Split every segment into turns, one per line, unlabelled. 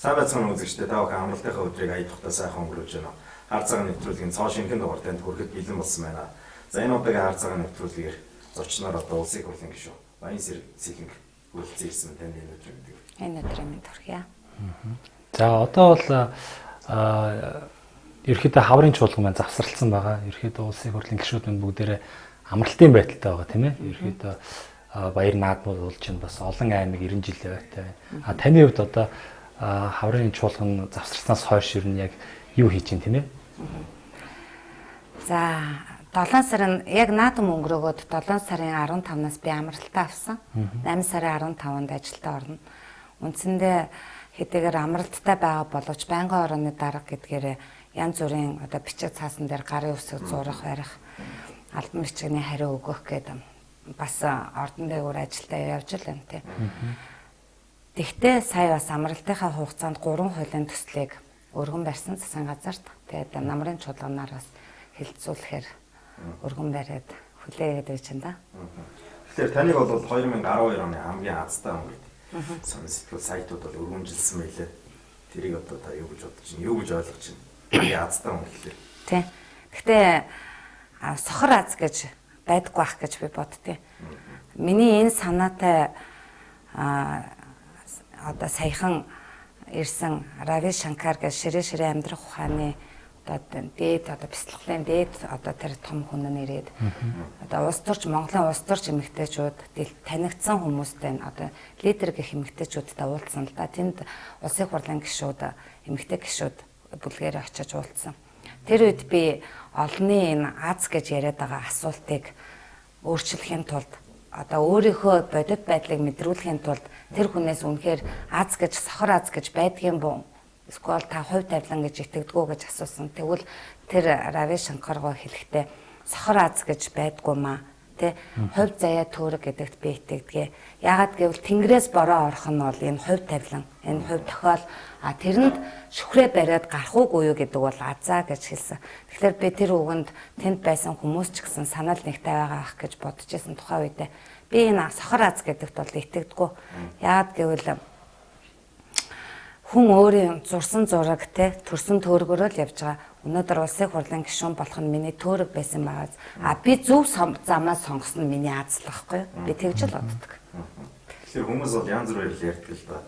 Сайн байцгаана үзэгчдээ та бүхэн амралтынхаа өдрийг аядлахтаа сайхан өнгөрүүлж байна. Хар цагаан нэвтрүүлгийн цоо шинхэн дугаар танд хүрэхэд бэлэн болсон байна. За энэ удаагийн хар цагаан нэвтрүүлгээр зочноор одоо улсын хурлын гишүүн Баян Сэлэнг хүрэлцэн ирсэн танд энэ өдрийн мэдээг.
Энэ өдрийн мэд хүргье.
За одоо бол ерөөхдөө хаврын чуулган маань завсарлсан байгаа. Ерөөхдөө улсын хурлын гишүүд маань бүгдээрээ амралтын байдалтай байгаа тийм ээ. Ерөөхдөө баяр наадмууд болж байна. Бас олон аймаг 90 жилийн байтай байна. Таны хувьд одоо хаврын чуулган завсарснаас хойш ер нь яг юу хийж чинь тийм ээ?
За 7 сарын яг наадам өнгөрөөгөөд 7 сарын 15-наас би амралтаа авсан. 8 сарын 15-нд ажилдаа орно. Үндсэндээ хэдийгээр амралттай байгаа боловч байнгын орооны дарга гэдгээр янз бүрийн одоо бичиг цаасан дээр гарын үсэг зурах барих албан бичгийн хариу өгөх гэдэг бас ордон дээгүүр ажилдаа явж л байна тийм. Тэгтээ сая бас амралтынхаа хугацаанд 3 хуулийн төслийг өргөн барьсан засгийн газарт. Тэгээд намрын чуулганаар бас хэлэлцүүлэхээр өргөн бариад хүлээгээд байж байна да.
Тэгэхээр таныг бол 2012 оны хамгийн азтай он гэдэг сонир сэтгэл сайтууд бол өргөнжилсэн байлээ. Тэрийг одоо та юу гэж бодож чинь, юу гэж ойлгож чинь? Хамгийн азтай он гэхлээр.
Тийм. Гэхдээ сохор аз гэж байдаггүй ах гэж би боддتي. Миний энэ санаатай одоо саяхан ирсэн Рави Шанкар гэж ширээ амьдрах ухааны одоо дээд одоо бяцлаглалын дээд одоо тэр том хүн нэрээд одоо улс төрч Монголын улс төрч эмэгтэйчүүд танигдсан хүмүүстэй одоо лидер гэх эмэгтэйчүүдтэй уулзсан л да. Тэнд улсын хурлын гишүүд эмэгтэй гишүүд бүлгээр очиж уулзсан. Тэр үед би олонний энэ аз гэж яриад байгаа асуултыг өөрчлөхийн тулд одоо өөрийнхөө бодит байдлыг мэдрүүлэхийн тулд тэр хүнээс үнэхээр аз гэж сохор аз гэж байдгийн буу эсвэл та хувь тавилан гэж итгэдэггүй гэж асуусан. Тэгвэл тэр Рави Шанкаргоо хэлэхдээ сохор аз гэж байдгүй маа тэ хувь заяа төөрөг гэдэгт би итгэдэг. Яагаад гэвэл Тэнгэрээс бороо орох нь бол энэ хувь тавилан, энэ хувь тохиол тэрэнд шүхрээ бариад гарах уугүй юу гэдэг бол азаа гэж хэлсэн. Тэгэхээр би тэр үгэнд тэнд байсан хүмүүс ч гэсэн санаал нэгтэй байгаа ах гэж бодож исэн тухай үедээ би энэ сохор аз гэдэгт бол итгэдэггүй. Яагаад гэвэл хүн өөрийн зурсан зураг те төрсөн төөргөөрөө л явж байгаа. Өнөөдөр улсын хурлын гишүүн болох нь миний төөрөг байсан байгаас би зөв замаа сонгосон нь миний азлахгүй. Би тэгж л боддог.
Тэгэхээр хүмүүс бол янз бүрээр л ярьдаг л да.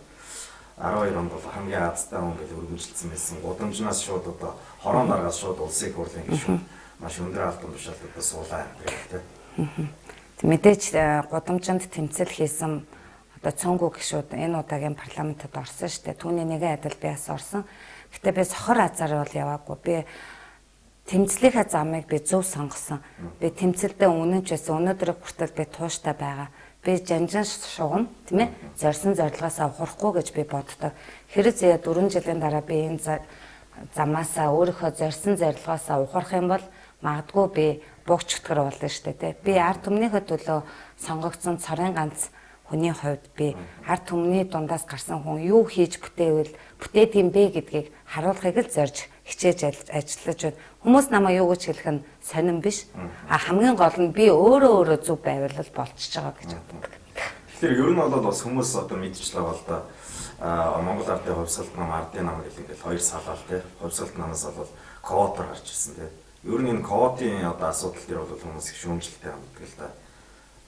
12 онд бол хамгийн азтай он гэж өргөмжилсэн байсан. Гудамжнаас шууд одоо хорон дараагаас шууд улсын хурлын гишүүн маш өндөр албан тушаалтад суулаа гэдэг тийм.
Мэдээж гудамжинд тэмцэл хийсэн одоо цөөнгүү гишүүд энэ удаагийн парламентод орсон шүү дээ. Түүний нэгэн адил би бас орсон. Гэтэ би сохор азар бол яваагүй. Би тэмцлийнхаа замыг би зөв сонгосон. Би тэмцэлдээ үнэнч байсан. Өнөөдөр хүртэл би тууштай байгаа. Би жанжин шугам тийм ээ зорьсон зорилгоосаа ухрахгүй гэж би боддог. Хэрэг зэя 4 жилийн дараа би энэ замаасаа өөрийнхөө зорьсон зорилгоосаа ухрах юм бол магадгүй би бугч өтгөр болно шүү дээ. Би ард түмнийхээ төлөө сонгогдсон цорын ганц хүний хувьд би ард түмний дундаас гарсан хүн юу хийж бүтээд юм бэ гэдгийг харуулахыг л зорж хичээж ажиллаж байна. Хүмүүс намайг юу гэж хэлэх нь сонирн биш. Хамгийн гол нь би өөрөө зөв байвал болчихж байгаа гэж боддог.
Тэгэхээр ер нь бол бас хүмүүс одоо мэдчихлээ бол да Монгол ардын хувьсгалт нам ардын нам гэх ингээл хоёр салаал те. Хувьсгалт намаас бол квотор гарч ирсэн те. Ер нь энэ квотын одоо асуудал дээр бол хүмүүс их шүүмжлэлтэй ханддаг л да.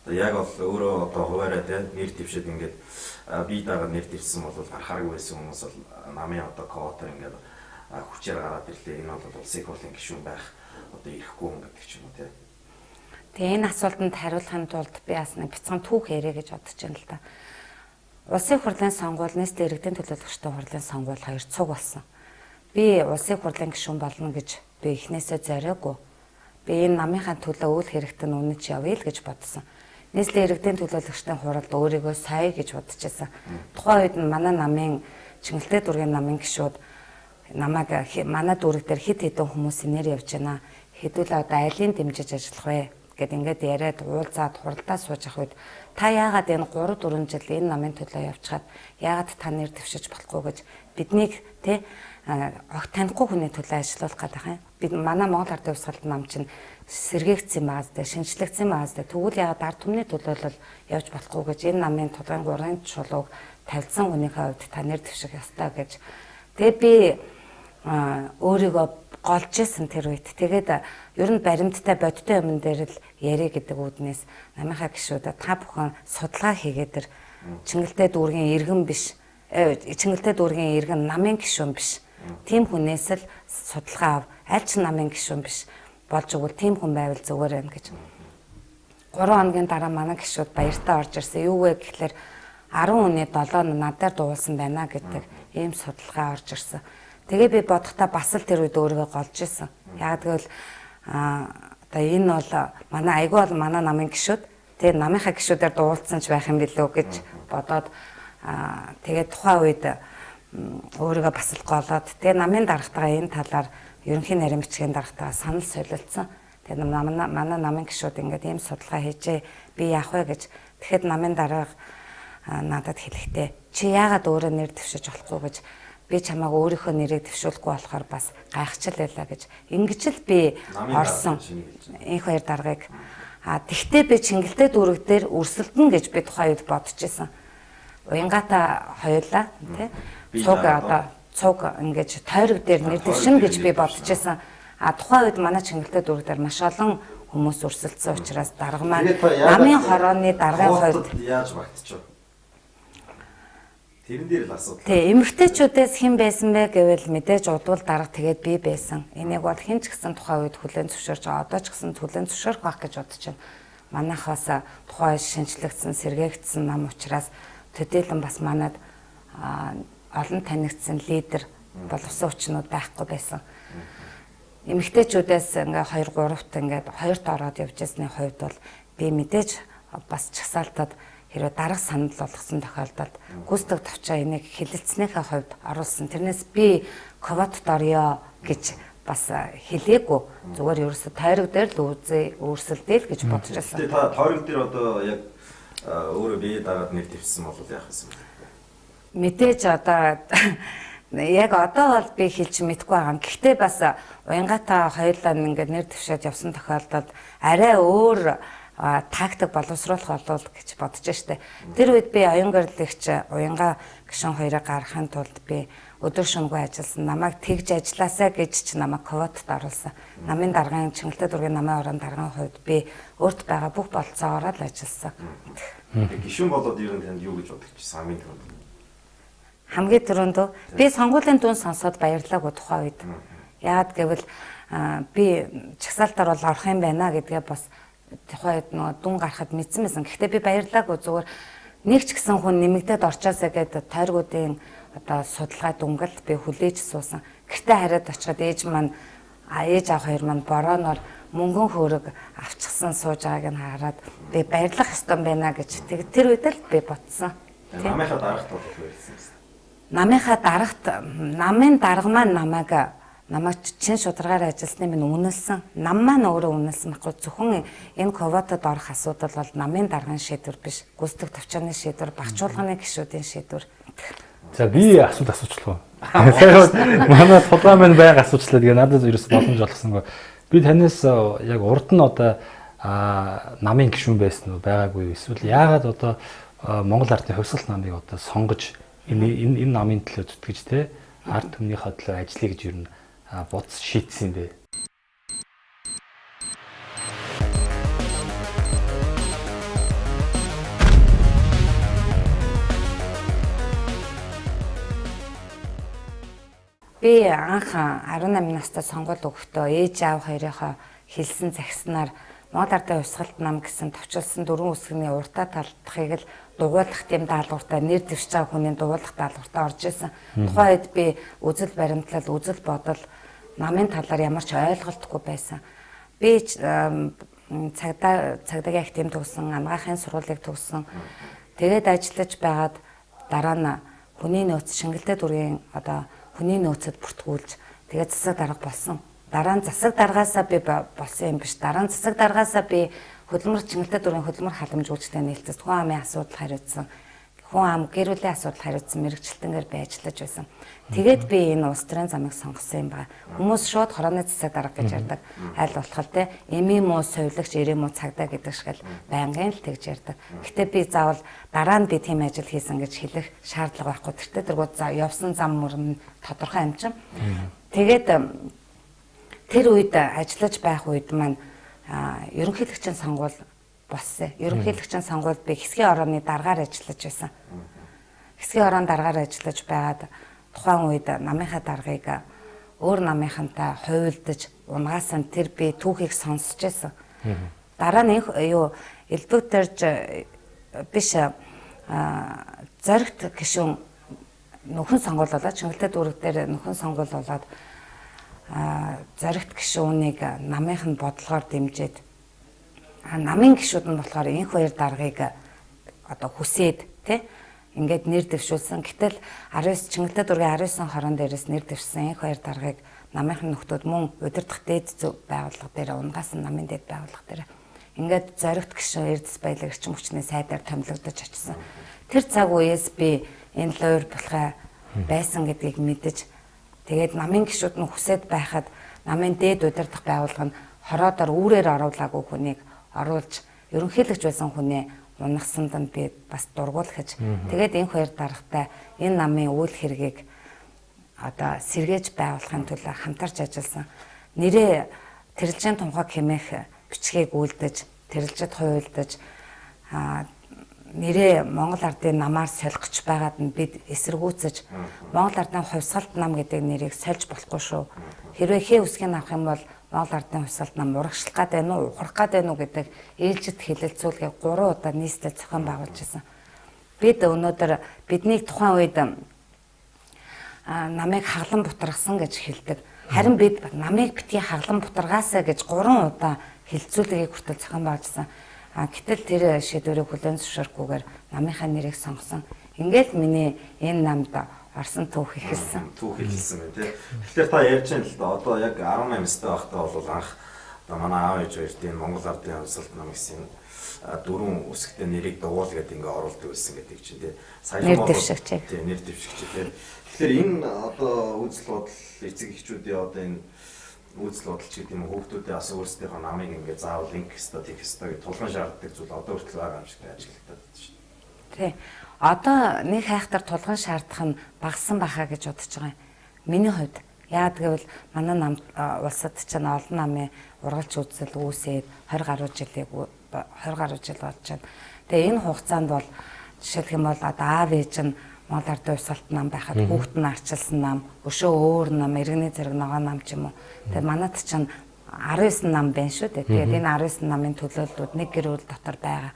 Яг бол өөрөө одоо хуваараа те нэр дэвшээд ингээд бие дагаад нэр дэвсэн бол гарахааргүй байсан хүмүүс бол намын одоо квотор ингээд хүчээр гараад ирлээ. Энэ бол улсын хурлын гишүүн байх одоо ирэхгүй хүн гэдэг ч юм уу те.
Тэгээ энэ асуултанд хариулахын тулд би бас нэг бяцхан түүх ярэ гэж бодож байна л да. Улсын хурлын сонгуул нийслэлийн иргэдийн төлөөлөгчдийн хурлын сонгуул хоёр цуг болсон. Би улсын хурлын гишүүн болно гэж би эхнээсээ зориагүй. Би энэ намынхаа төлөө үйл хэрэгтэн үнэж явъя л гэж бодсон. Нийслэлийн иргэдийн төлөөлөгчдийн хуралд өөрийгөө сая гэж бодож байсан. Тухайн үед нь манай намын Чингэлтэй дүүргийн намын гишүүд намайг манай дүүрэг дээр хэд хэдэн хүмүүсийн нэр явж байна. Хэдүүлээ одоо айлын дэмжиж ажиллах вэ гэд ингээд яриад уулзаад хуралдаа сууж ах үед та яагаад энэ 3 4 жил энэ намын төлөө явчихад яагаад та нэр дэвшиж болохгүй гэж биднийг огт танихгүй хүний төлөө ажиллах гэдэг юм. Бид манай Монгол Ардын Хувьсгалт нам чинь сэргээгдсэн байгаас тэ шинжлэгдсэн байгаас тэ тэгвэл ягаад ард түмний төлөө л явж болохгүй гэж энэ намын тодорхой гурван чулууг тавьсан хүнийхээ хувьд та нэр дэвших ёстой гэж. Тэгээд би өөрийгөө голж исэн тэр үед. Тэгээд ер нь баримттай бодтой юм дээр л ярэ гэдэг үүднээс намынхаа гишүүдэд та бүхэн судалгаа хийгээд тэр Чингэлтэй дүүргийн иргэн биш. Чингэлтэй дүүргийн иргэн намын гишүүн биш. Тим хүнээс л судалгаа ав. Аль ч намын гишүүн биш. Болж өгвөл тим хүн байвал зүгээр юм гэж. 3 хоногийн дараа манай гишүүд баяртаа орж ирсэн. Юу вэ гэхлээр 10 хүний 7 нь надаар дуулсан байна гэдэг ийм судалгаа орж ирсэн. Тэгээ би бодохдоо бас л тэр үед өөрийгөө голж исэн. Яг тэгвэл одоо энэ бол манай айгүй бол манай намын гишүүд. Тэгээ намынхаа гишүүдээр дуулсан ч байх юм билүү гэж бодоод тэгээд тухайн үед өөрийгөө бас л голоод тэгээ намын дарагтайгаа энэ талаар ерөнхий нарийн бичгийн дарагтайгаа санал солилцсон. Тэгээд манай намын гишүүд ингээд ийм судалгаа хийжээ. Би яах вэ гэж. Тэгэхэд намын дарга надад хэлэхдээ чи яагаад өөрөө нэр дэвшиж болохгүй гэж би чамааг өөрийнхөө нэрийг дэвшүүлэхгүй болохоор бас гайхчихл байлаа гэж. Ингэж л би орсон энэ хоёр даргаыг. Тэгтээ би Чингэлтэй дүүрэг дээр өрсөлдөн гэж би тухайн үед бодож исэн. Уянгата хоёулаа тий цуг ингэж тойрог дээр нэр дэвшин гэж би бодож исэн. Тухайн үед манай Чингэлтэй дүүрэг дээр маш олон хүмүүс өрсөлдсөн учраас дарга маань намын хорооны даргын хувьд
яаж багтчих вэ? Тэрэн дээр л асуудал.
Тий, эмэгтэйчүүдээс хэн байсан бэ гэвэл мэдээж удвал дарга тэгээд би байсан. Энийг бол хэн ч гэсэн тухайн үед хүлээн зөвшөөрч байгаа. Одоо ч гэсэн хүлээн зөвшөөрөх байх гэж бодож байна. Манайхаас тухайн шинжлэгдсэн, сэргээгдсэн нам учраас төдийлөн бас манад олон танигдсан лидер боловсон хүчнүүд байхгүй байсан. Эмэгтэйчүүдээс ингээ 2 3-т ингээ 2-т ороод явж байсны хувьд бол би мэдээж бас чагсаалтад хэрвээ дарга санал болгосон тохиолдолд гүйцэтгэх товчоо энийг хилэлцснийхээ хувьд оруулсан. Тэрнээс би ковотод орё гэж бас хэлээгүй. Зүгээр ерөөсө тойрог дээр л өөрсөлдөе л гэж бодож байсан.
Тэгээ та тойрог дээр одоо яг өөрөө бие дагаад нэр дэвшсэн бол яах юм бэ?
Мэдээж одоо яг одоо бол би хэлж мэдэхгүй байгаа. Гэхдээ бас уянгата хоёулаа ингээд нэр дэвшээд явсан тохиолдолд арай өөр тактик боловсруулах болов гэж бодож штэ. Тэр үед би оюун гэрэлтэгч уянга гишүүн хоёрыг гаргахын тулд би өдөр шөнөгүй ажилласан. Намайг тэгж ажилласаа гэж ч намайг ковотод оруулсан. Намын даргын Чингэлтэй дүүргийн намын орон даргын хувьд би өөрт байгаа бүх болцоогоор л ажилласан.
Гишүүн болоод ер нь танд юу гэж бодож байсан хамгийн түрүүнд?
Хамгийн түрүүнд би сонгуулийн дүн сонсоод баярлаагүй тухайн үед. Яагаад гэвэл би чагсаалтаар бол орох юм байна гэдгээ бас тухайд нөгөө дүн гарахад мэдсэн байсан. Гэхдээ би баярлаагүй зүгээр нэг ч гэсэн хүн нэмэгдээд орчоосаа гэдэг тойргуудын одоо судалгаа дүнгэлт би хүлээж суусан. Гэхдээ хараад очиход ээж аав хоёр маань борооноор мөнгөн хөрөг авчихсан сууж байгааг нь хараад би баярлах ёстой байна гэж тэр үед л би ботсон.
Намынхаа дарагт бол байсан юм.
Намынхаа дарагт намын дарга маань намайг чин шударгаар ажилласны минь үнэлсэн. Нам маань өөрөө үнэлсэн байхгүй. Зөвхөн энэ ковотод орох асуудал бол намын даргын шийдвэр биш. Гүйцэтгэх төвчөөний шийдвэр, багчуулганы гишүүдийн шийдвэр.
За би асуучлаа. Манай судалгаа маань байга асуучлаа. Тэгээ надад ерөөс боломж олгосонгүй. Би танаас яг урд нь одоо намын гишүүн байсан уу байгаагүй эсвэл яагаад одоо Монгол Ардын Хувьсгалт намыг одоо сонгож энэ намын төлөө зүтгэж те ард түмнийхээ төлөө ажиллая гэж ер нь бодс шийдсэн бэ.
Би анх 18 настай сонгуул өгөхдөө ээж аав хоёрынхоо хэлсэн загснаар Монгол Ардын Хувьсгалт нам гэсэн товчилсан 4 үсгний уртаа талдахыг л дугуйлах тийм даалгавартай нэр дэвшиж байгаа хүний дугуйлах даалгавартай орж исэн. Тухайн үед би үзэл баримтлал, үзэл бодол намын талаар ямар ч ойлголтгүй байсан. Би цагдаагийн актив төгсөн, анагаахын сургуулийг төгсөн. Тэгээд ажиллаж байгаад дараа нь хүний нөөц Чингэлтэй дүүргийн одоо хүний нөөцөд бүртгүүлж тэгээд засаг дарга болсон. Дараа нь засаг даргаасаа би болсон юм биш. Дараа нь засаг даргаасаа би хөдөлмөр Чингэлтэй дүүргийн хөдөлмөр халамжуулалттай нээлттэй тухайн амын асуудал хариуцсан хүн ам гэр бүлийн асуудал хариуцсан мэрэгчлэлтэнгээр би ажиллаж байсан. Тэгээд би энэ улс төрийн замыг сонгосон юм байна. Хүмүүс шууд хорооны цэцэг дарга гэж ярьдаг. Аль болох те эмийн муу сувилагч ирэм муу цагдаа гэдэг шиг л байнгын л тэгж ярьдаг. Гэтэ би заавал дараа нь би тийм ажил хийсэн гэж хэлэх шаардлага байхгүй. Тэртээ тэргүүд явсан зам мөрөн тодорхой юм чинь. Тэгээд тэр үед ажиллаж байх үед маань ерөнхийлөгчийн сонгуул болсон. Ерөнхийлөгчийн сонгуульд би хэсгийн орооны даргаар ажиллаж байсан. Хэсгийн орооны даргаар ажиллаж байгаад тухайн үед намынхаа даргаыг өөр намынхантай хуйлдаж унгаасан тэр би түүхийг сонсч байсан. Дараа нь элбэг төрж биш зоригт гишүүн нөхөн сонгуул болоод Чингэлтэй дүүрэг дээр нөхөн сонгуул болоод зоригт гишүүнийг намынх нь бодлогоор дэмжиж намын гишүүд нь болохоор энх хоёр даргаыг одоо хүсээд тий ингээд нэр дэвшүүлсэн. Гэтэл 19 Чингэлтэй дүүргийн 19 хорон дээрээс нэр дэвшсэн энх хоёр даргаыг намынхан нөхдүүд мөн удирдах дээд зөв байгууллага дээр унгаасан намын дээд байгууллага дээр ингээд зоригт гишүүн Эрдэс баялаг эрчим хүчний сайдаар томилогдож очсон. Тэр цаг үеэс би энэ лойр болохоо байсан гэдгийг мэдэж тэгээд намын гишүүд нь хүсээд байхад намын дээд удирдах байгууллага нь хороодоор үүрээр оруулаагүй хүнийг оруулж ерөнхийлөгч байсан хүнээ унагсанд нь би бас дургуулж тэгээд энэ хоёр даргатай энэ намын үйл хэргийг одоо сэргээж байгуулахын төлөө хамтарч ажилласан. Нэрээ тэрэлжийн тунхаг хэмээх бичгийг үлдэж, тэрэлжид хуйлдаж нэрээ Монгол Ардын намаар солихч байгаад нь бид эсэргүүцэж Монгол Ардын хувьсгалт нам гэдэг нэрийг сольж болохгүй шүү. Хэрвээ хээ үсгийг авах юм бол Монгол Ардын хувьсгалт нам урагшлах гэдэг нь ухрах гэдэг нь гэдэг ээлжид хэлэлцүүлгийг 3 удаа нийслэл зохион байгуулж байсан. Бид өнөөдөр биднийг тухайн үед намайг хаглан бутаргасан гэж хэлдэг. Харин бид намайг битгий хаглан бутаргаасаа гэж 3 удаа хэлэлцүүлгийг хүртэл зохион байгуулсан. Гэтэл тэр шийдвэрийг хүлээн зөвшөөрөхгүйгээр намынхаа нэрийг сонгосон. Ингээд миний энэ намд орсон түүх ихэлсэн.
Түүх ихэлсэн байна тий. Тэгэхээр та ярьж байна л да. Одоо яг 18 настай байхдаа бол анх одоо манай аав ээж хоёрын Монгол Ардын хувьсгалт нам гэсэн дөрвөн үсэгтэй нэрийг дугуул гэдэг ингээ оруулдаг байсан гэдэг чинь тий.
Нэр дэвшигч.
Тий, нэр дэвшигч тий. Тэгэхээр энэ одоо үзэл бодол эцэг эхчүүдийн одоо энэ үзэл бодол ч гэдэг юм хүүхдүүдээ бас өөрсдийнхөө намыг ингээ заавал инх хэвээр тийх хэвээр гэж тулгын шаарддаг зүйл одоо хүртэл байгаа юм шиг ажиглагдаад байна шүү дээ.
Тий. Одоо нэг хайхтар тулгын шаардах нь багассан байхаа гэж бодож байгаа юм. Миний хувьд яагаад гэвэл манай нам улсад чинь олон намын ургалч үзэл үүсээд 20 гаруй жил болж байна. Тэгээ энэ хугацаанд бол жишээлх юм бол одоо аав ээж нь Монгол Ардын хувьсгалт нам байхад хүүхэд нь арчилсан нам, өшөө өөр нам, иргэний зэрэг ногоо нам ч юм уу. Тэгээ манайд чинь 19 нам байна шүү дээ. Тэгээд энэ 19 намын төлөөллүүд нэг гэр бүл дотор байгаа.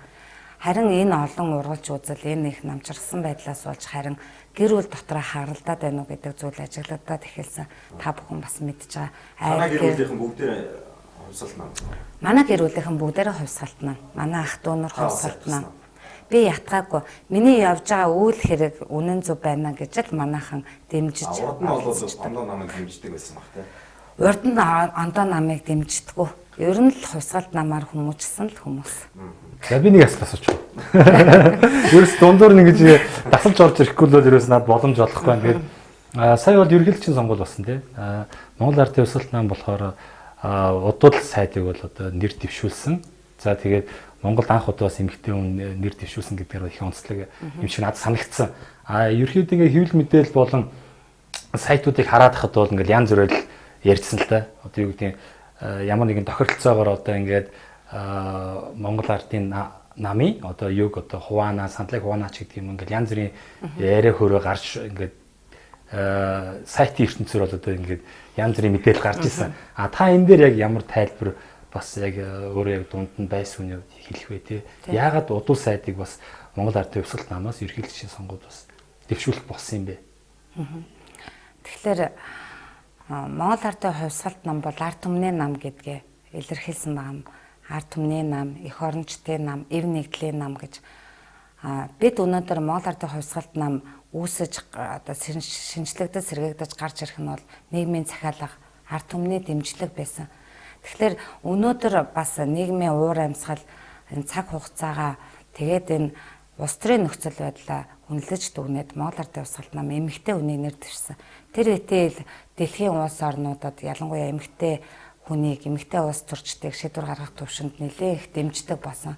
Харин энэ олон ургалч үзэл энэ их намчирсан байдлаас болж харин гэр бүл дотроо харалдаад байна уу гэдэг зүйл ажиглагдаад эхэлсэн. Та бүхэн бас мэдж байгаа.
Манай гэр бүлийнхэн бүгдээ хувьсгалт нам.
Манай гэр бүлийнхэн бүгдээрээ хувьсгалт нам. Манай ах дүү нар хувьсгалт нам. Би ятгаагүй. Миний явж байгаа үйл хэрэг үнэн зөв байна гэж л манайхан дэмжиж.
Урд нь бол ондоо намыг дэмждэг байсан баг тий.
Урд нь ондоо намыг дэмждэггүй. Ер нь л хувьсгалт намаар хүмүүжсэн л хүмүүс.
За би нэг асууж байна. Ерөөс дундуур нэг гэж дасалж орж ирэхгүй л ерөөс над боломж олохгүй байна. Тэгээд сая бол ерөнхийлөгчийн сонгуул болсон тий. Монгол Ардын хувьсгалт нам болохоор удал сайдыг бол одоо нэр дэвшүүлсэн. За тэгээд Монголд анх удаас эмэгтэй хүн нэр дэвшүүлсэн гэдгээр их онцлог юм шиг надад санагдсан. Ерөнхийдөө ингээ хэвлэл мэдээлэл болон сайтуудыг хараад хахад бол ингээл янз бүрээр ярьсан л та. Одоо юу гэдэг ямар нэгэн тохиролцоогоор одоо ингээд Монгол Ардын намын одоо юг одоо Хуваана, Сандлаг Хуваанач гэдэг юм ингээл янз бүрийн яриа хөрөө гарч ингээд сайтын ертөнцөөр бол одоо ингээд янз бүрийн мэдээлэл гарч ирсэн. Та энэ дээр яг ямар тайлбар бас яг өөрөө яг дунд нь байсан үнийг хэлэх вэ те. Яагаад удал сайдыг бас Монгол Ардын хувьсгалт намаас ерөнхийлөгчийн сонгуульд бас дэвшүүлэх болсон юм бэ?
Тэгэхээр Монгол Ардын хувьсгалт нам бол ард түмний нам гэдгээ илэрхийлсэн байгаа юм. Ард түмний нам, эх орончдын нам, эв нэгдлийн нам гэж. Бид өнөөдөр Монгол Ардын хувьсгалт нам үүсэж одоо шинжлэгдэж сэргээгдэж гарч ирэх нь бол нийгмийн захиалга, ард түмний дэмжлэг байсан. Тэгэхээр өнөөдөр бас нийгмийн уур амьсгал энэ цаг хугацаагаа тэгээд энэ улс төрийн нөхцөл байдлаа үнэлж дүгнээд Монгол Ардын Хувьсгалт нам эмэгтэй хүнийг нэр дэвшсэн. Тэр үетэй дэлхийн улс орнуудад ялангуяа эмэгтэй хүнийг эмэгтэй улс төрчдийг шийдвэр гаргах төвшөнд нэлээд их дэмждэг болсон.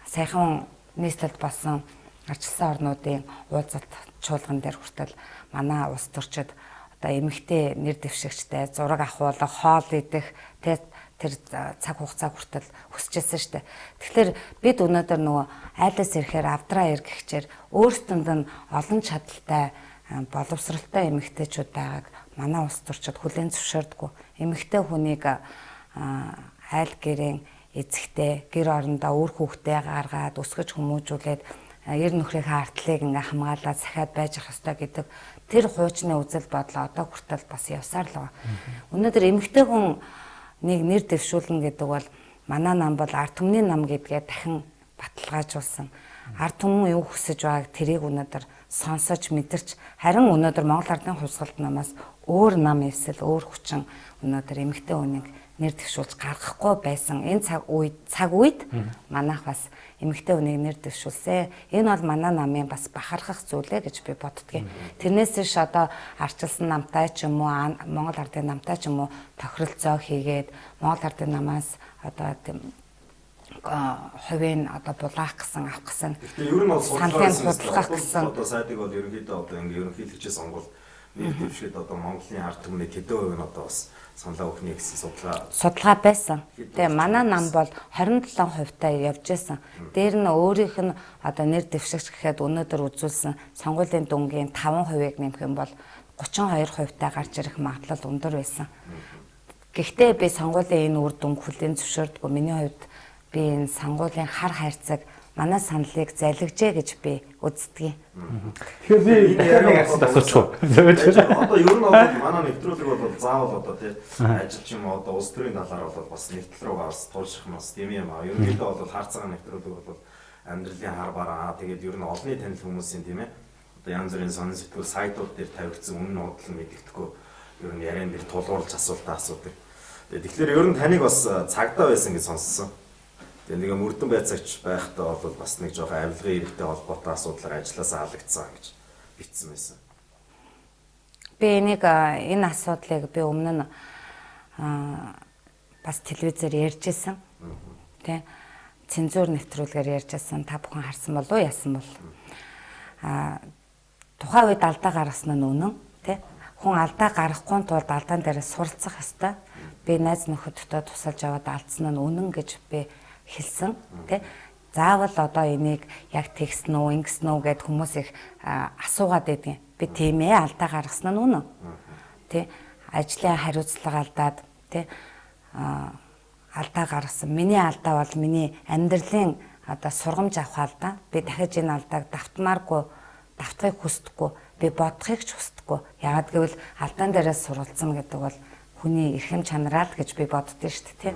Саяхан нийслэлд болсон арчилсан орнуудын уулзалт чуулган дээр хүртэл манай улс төрчид одоо эмэгтэй нэр дэвшигчтэй зураг авахуулах, хоол идэх тэр цаг хугацаа хүртэл хүсчихсэн шүү дээ. Тэгэхээр бид өнөөдөр нөгөө айлаас ирэхээр авдраа ир гихчээр өөрсдөнд нь олон чадaltaй боловсралтай эмэгтэйчүүд байгааг манай улс төрчид хүлээн зөвшөөрдөггүй. Эмэгтэй хүнийг айл гэрийн эзэгтэй гэр орондоо үр хүүхдээ гаргаад өсгөж хүмүүжүүлээд ер нөхрийнхээ артлыг ингээ хамгаалаад сахиад байж ах ёстой гэдэг тэр хуучны үзэл бодол одоо хүртэл бас явсаар л байгаа. Өнөөдөр эмэгтэй хүн нэг нэр дэвшүүлнэ гэдэг бол манай нам бол ард түмний нам гэдгээ дахин баталгаажуулсан. Ард түмэн юу хүсэж байгааг тэрийг өнөөдөр сонсож мэдэрч харин өнөөдөр Монгол Ардын Хувьсгалт намаас өөр нам эвсэл өөр хүчин өнөөдөр эмэгтэй хүнийг нэр дэвшүүлж гаргахгүй байсан. Энэ цаг үед манайх бас эмэгтэй хүнийг нэр дэвшүүлсэн. Энэ бол манай намын бас бахархах зүйлээ гэж би боддгийн. Тэрнээс ш одоо арчилсан намтай ч юм уу Монгол Ардын намтай ч юм уу тохиролцоо хийгээд Монгол Ардын намаас одоо тийм хувийн одоо булаах гэсэн авах гэсэн.
Гэхдээ ер нь бол
судалгах гэсэн.
Одоо сайдыг бол ерөнхийдөө одоо ингээ ерөнхийлөгчийн сонгуул нэр дэвшээд одоо Монголын ард түмний хэдэн хувь нь одоо бас саналаа өгнө гэсэн судалгаа
байсан. Тэгээ манай нам бол 27% таа явж байсан. Дээр нь өөрийнх нь одоо нэр дэвшигч гэхэд өнөөдөр үзүүлсэн сонгуулийн дүнгийн 5%-ийг нэмэх юм бол 32% таа гарч ирэх магадлал өндөр байсан. Гэхдээ би сонгуулийн энэ үр дүнг хүлээн зөвшөөрдөггүй. Миний хувьд би энэ сонгуулийн хар хайрцаг манай саналыг залгижээ гэж би үздэгий.
Тэгэхээр би яг асуучих.
Одоо ер нь бол манай нэвтрүүлэг бол заавал одоо тий ажил ч юм уу одоо улс төрийн талаар бол бас нэвтрэл рүү бас туулших мас тийм юм аа. Ерөнхийдөө бол хар цагаан нэвтрүүлэг бол амьдралын хар бараа тэгээд ер нь олонний танил хүмүүсийн тийм ээ одоо янз бүрийн сонин сэтгүүл сайтууд дээр тавигдсан үнэн нуудлал нь мэддэхгүй ер нь яриан дээр тулгуурлаж асуултаа асуудаг. Тэгэхээр ер нь таныг бас цагдаа байсан гэж сонссон. Тэгээ нэг мөрдөн байцаагч байхдаа бол бас нэг жоохон авилгын иргэдтэй холбоотой асуудлаар ажилласаа халагдсан гэж бичсэн байсан.
Би энэ асуудлыг би өмнө нь бас телевизээр ярьжсэн. Тэ цензур нэвтрүүлгээр ярьжсэн. Та бүхэн харсан болов уу, яасан бол? Тухайн үед алдаа гаргасан нь үнэн, тэ? Хүн алдаа гаргахгүй тулд алдаан дээрээ суралцах ёстой. Би найз нөхөдтэй тусалж аваад алдсан нь үнэн гэж би хэлсэн тий. Заавал одоо энийг яг тэгсэн үү, ингэсэн үү гэд хүмүүс их асуугаад байдгийн. Би тийм ээ алдаа гаргасан нь үнэн. Тий. Ажлын хариуцлага алдаад тий алдаа гаргасан. Миний алдаа бол миний амьдралын одоо сургамж авах алдаа. Би дахиж энэ алдааг давтахыг хүсдэггүй. Би бодохыг ч хүсдэггүй. Яагаад гэвэл алдаан дээрээс суралцсан гэдэг бол хүний эрхэм чанараа л гэж би боддөө шүү дээ тий.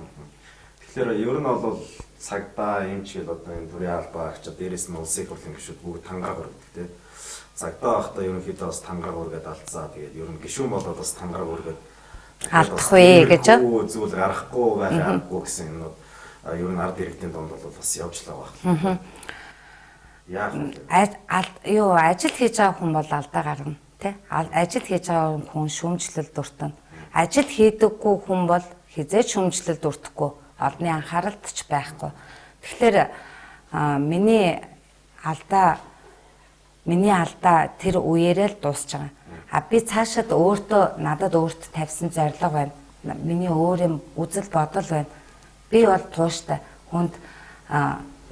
Тэгэхээр ер нь бол цагдаа эмч гэдэг одоо энэ төрийн албаа агч дээрээс нь улсын хурлын гишүүд бүгд тангаа өргөдөг тий. Цагдаа байхдаа ерөнхийдөө бас тангаа өргөд алдсаа тэгээд ер нь гишүүн болоод бас тангаа өргөд
алдах вэ гэж
зүйл гарахгүй байх аргагүй гэсэн юм уу ер нь ард иргэдийн донд бол бас явж л байгаа. Яг ажил хийж байгаа хүн бол алдаа гарна тий. Ажил хийж байгаа хүн шүүмжлэл дуртана. Ажил хийдэггүй хүн бол хизээч шүүмжлэл дуртахгүй. Олонний анхааралд ч байхгүй. Тэгэхээр миний алдаа тэр үеэрээ л дуусч байгаа. Би цаашаад надад өөртөө тавьсан зорилго байна. Миний өөр юм үзэл бодол байна. Би бол тууштай хүнд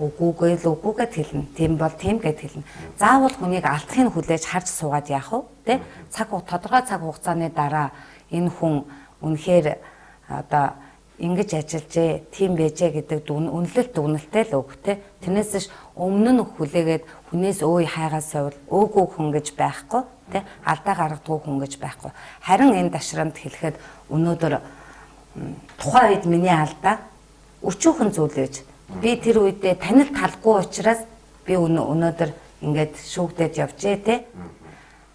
үгүйгээд хэлнэ. Тийм бол тийм гэд хэлнэ. Заавал хүнийг алдахыг хүлээж харж суугаад яах вэ? Тэ? Тодорхой цаг хугацааны дараа энэ хүн үнэхээр одоо ингэж ажиллажээ, тийм байжээ гэдэг үнэлэлтэй л үг те. Тэрнээс өмнө нь хүлээгээд хүнээс өөй хайгаас совл өөгүй хүн гэж байхгүй те. Алдаа гаргадгүй хүн гэж байхгүй. Харин энэ дашрамд хэлэхэд өнөөдөр тухайн үед миний алдаа өчүүхэн зүйл байж. Би тэр үедээ танил талгүй учраас би өнөөдөр ингээд шүүгдээд явжээ те.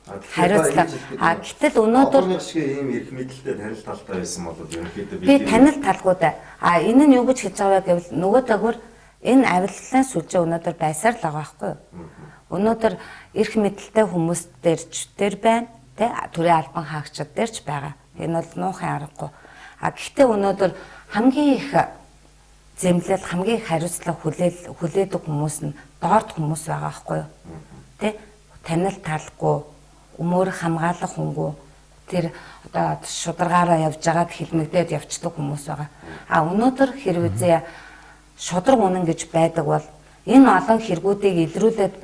Хариуцлага. Гэтэл өнөөдөр шиг ийм эрх мэдэлтэй танил талтай байсан бол ерөнхийдөө
би танил талгуудаа энэ нь юу гэж хэлж байгаа гэвэл нөгөө төгөр Энэ авилгалын сүлжээ өнөөдөр байсаар л байгаа байхгүй юу? Өнөөдөр эрх мэдэлтэй хүмүүс дээр байна, тэ төрийн албан хаагчид дээр ч байгаа. Энэ бол нуухын аргагүй. Гэхдээ өнөөдөр хамгийн их зэмлэл, хамгийн их хариуцлага хүлээдэг хүмүүс нь доорд хүмүүс байгаа байхгүй юу? Тэ танил талгүй, өмөөрө хамгаалах хүнгүй, тэр одоо шударгаараа явж байгаад хилмигдээд явцдаг хүмүүс байгаа. Өнөөдөр хэрвээ шудраг үнэн гэж байдаг бол энэ олон хэрэгүүдийг илрүүлээд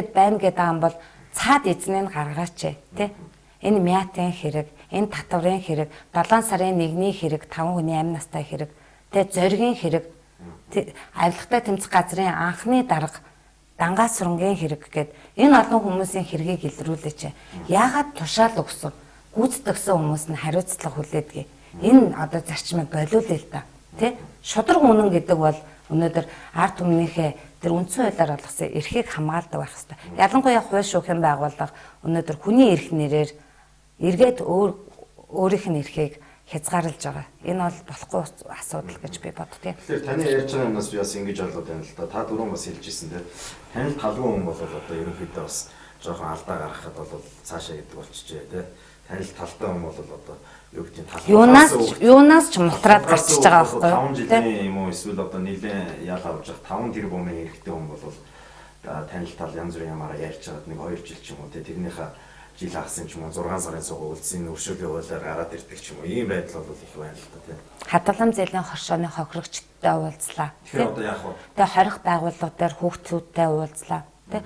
байна гэдэг юм бол цаад эзнийг гаргаач тий. Энэ мятын хэрэг, энэ татварын хэрэг, 7 сарын 1-ний хэрэг, 5 хүний амь настай хэрэг, тий зоригийн хэрэг, авилгатай тэмцэх газрын анхны дарга, дангаа сүрэнгийн хэрэг гэд энэ олон хүмүүсийн хэргийг илрүүлээч. Яагаад тушаал өгсөн, гүйцэтгэсэн хүмүүс нь хариуцлага хүлээдэг. Энэ одоо зарчмыг болиулъя л да. Тэ шудраг үнэн гэдэг бол өнөөдөр ард түмнийхээ тэр үндсэн хуулиар олгосон эрхийг хамгаалдаг байх хэрэгтэй. Ялангуяа хууль шүүхийн байгууллага өнөөдөр хүний эрх нэрээр эргээд өөрийнх нь эрхийг хязгаарлаж байгаа. Энэ бол болохгүй асуудал гэж би боддгийг.
Тэгэхээр таны ярьж байгаа юмнаас би бас ингэж ойлгоод байна л да. Та дөрөв бас хэлжсэн тийм. Танил талгүй хүн бол одоо ерөнхийдөө бас жоохон алдаа гаргахад бол цаашаа гэдэг болчихжээ тийм. Танил талтай хүн бол одоо юу гэдэг нь
юунаас ч мултраад гарчиж байгаа байхгүй юу?
5 жилийн юм уу эсвэл одоо нэлээд ял авч явах 5 тэрбумын эрхтэй хүн бол танил тал янз бүрийн ямаараа ярьж байгаад нэг 2 жил ч юм уу тэрнийхээ жил хагасан ч юм уу 6 сарын цуг үлдсэн өршөөлийн хуулиар гараад ирдэг ч юм уу ийм байдал бол их байна л да тийм.
Хадгалам зээлийн хоршооны хохирогчтой уулзлаа.
Тэгэхээр одоо яах вэ?
Тэгээ хорих байгууллага дээр хүүхдүүдтэй уулзлаа тийм.